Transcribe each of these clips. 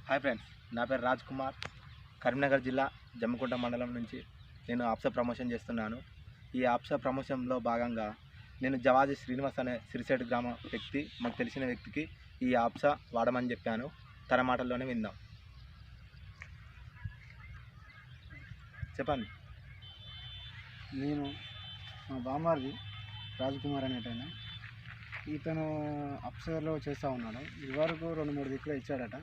Hi friends, నా పేరు రాజ్ కుమార్. కరీంనగర్ జిల్లా జమ్మికుంట మండలం నుంచి నేను ఆప్సా ప్రమోషన్ చేస్తున్నాను. ఈ ఆప్సా ప్రమోషన్లో భాగంగా నేను జవాజీ శ్రీనివాస్ అనే సిరిసేటు గ్రామ వ్యక్తి, మాకు తెలిసిన వ్యక్తికి ఈ ఆప్సా వాడమని చెప్పాను. తన మాటల్లోనే విందాం. చెప్పండి. నేను మా బామ్మారిది రాజ్కుమార్ అనేటైనా ఇతను అప్సర్లో చేస్తూ ఉన్నాడు. ఇదివరకు 2-3 దిక్కులు ఇచ్చాడట.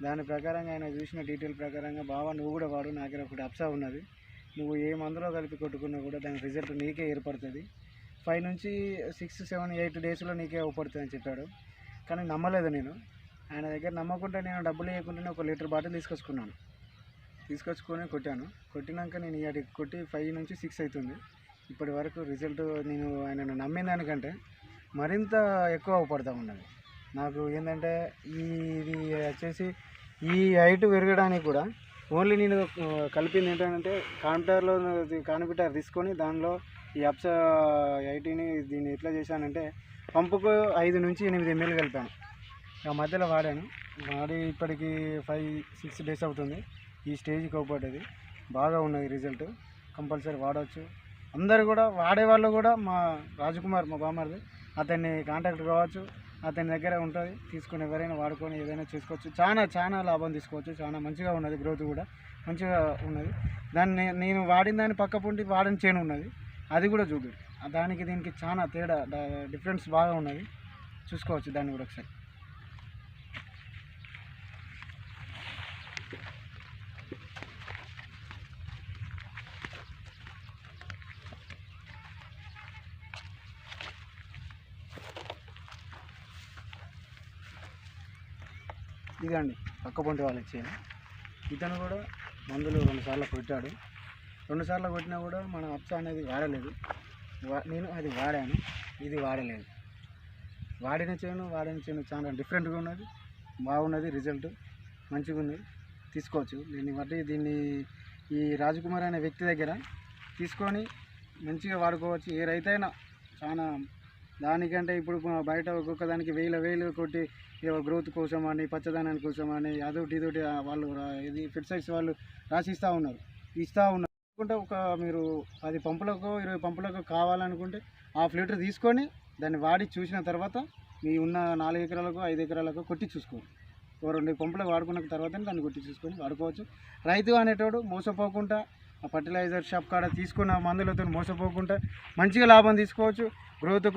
దాని ప్రకారంగా ఆయన చూసిన డీటెయిల్ ప్రకారంగా బావా నువ్వు కూడా వాడు, నా దగ్గర ఒకటి అప్సా ఉన్నది, నువ్వు ఏ మందులో కలిపి కొట్టుకున్నా కూడా దాని రిజల్ట్ నీకే ఏర్పడుతుంది, 5 నుంచి 6, 7, 8 డేస్లో నీకే అవపడుతుంది అని చెప్పాడు. కానీ నమ్మలేదు నేను. ఆయన దగ్గర నమ్మకుండా నేను డబ్బులు ఇవ్వకుండానే 1 లీటర్ బాటిల్ తీసుకొచ్చుకొని కొట్టాను. కొట్టినాక నేను ఇవాటికి కొట్టి 5 నుంచి 6 అవుతుంది. ఇప్పటి వరకు రిజల్ట్ నేను ఆయనను నమ్మిన దానికంటే మరింత ఎక్కువ అవపడతా ఉన్నది. నాకు ఏంటంటే ఇది వచ్చేసి ఈ హైట్ పెరగడానికి కూడా ఓన్లీ నేను కలిపింది ఏంటంటే కాన్పిటర్ తీసుకొని దానిలో ఈ అప్సా హైట్ని దీన్ని ఎట్లా చేశానంటే పంపుకు 5 నుంచి 8 ml కలిపాను. ఆ మధ్యలో వాడి ఇప్పటికి 5-6 డేస్ అవుతుంది. ఈ స్టేజ్కి అవపడ్డది. బాగా ఉన్నది రిజల్ట్. కంపల్సరీ వాడవచ్చు. అందరు కూడా వాడేవాళ్ళు కూడా మా రాజ్కుమార్ మా బామ్మర్ది, అతన్ని కాంటాక్ట్ కావచ్చు. అతని దగ్గర ఉంటుంది, తీసుకొని ఎవరైనా వాడుకొని ఏదైనా చేసుకోవచ్చు. చాలా లాభం తీసుకోవచ్చు. చాలా మంచిగా ఉన్నది, గ్రోత్ కూడా మంచిగా ఉన్నది. దాన్ని నేను వాడిన దాన్ని పక్క పొంటి వాడని చేను ఉన్నది, అది కూడా చూడు. దానికి దీనికి చాలా తేడా, డిఫరెన్స్ బాగా ఉన్నది. చూసుకోవచ్చు దాన్ని కూడా ఒకసారి. ఇదండి పక్క పొంటి వాళ్ళకి చేయను. ఇతను కూడా మందులు 2 సార్లు కొట్టాడు. 2 సార్లు కొట్టినా కూడా మన అప్సా అనేది వాడలేదు. నేను అది వాడాను, ఇది వాడలేదు. వాడిన చేను చాలా డిఫరెంట్గా ఉన్నది, బాగున్నది. రిజల్ట్ మంచిగా ఉంది, తీసుకోవచ్చు. దీన్ని ఈ రాజ్కుమార్ అనే వ్యక్తి దగ్గర తీసుకొని మంచిగా వాడుకోవచ్చు. ఏ రైతైనా చాలా దానికంటే ఇప్పుడు బయట ఒక్కొక్క దానికి 1000 కొట్టి గ్రోత్ కోసం అని, పచ్చదనాని కోసం అని, అదొకటి వాళ్ళు ఇది ఫెర్టిలైజర్స్ వాళ్ళు ఇస్తూ ఉన్నారు. అనుకుంటే మీరు 10 పంపులకు 20 పంపులకు కావాలనుకుంటే 1/2 లీటర్ తీసుకొని దాన్ని వాడి చూసిన తర్వాత మీ ఉన్న 4 ఎకరాలకు 5 ఎకరాలకు కొట్టి చూసుకోండి. 2 పంపులకు వాడుకున్న తర్వాత దాన్ని కొట్టి చూసుకొని వాడుకోవచ్చు. రైతు అనేటోడు మోసపోకుండా ఆ ఫర్టిలైజర్ షాప్ కాడ తీసుకున్న మందులతో మోసపోకుండా మంచిగా లాభం తీసుకోవచ్చు. గ్రోత్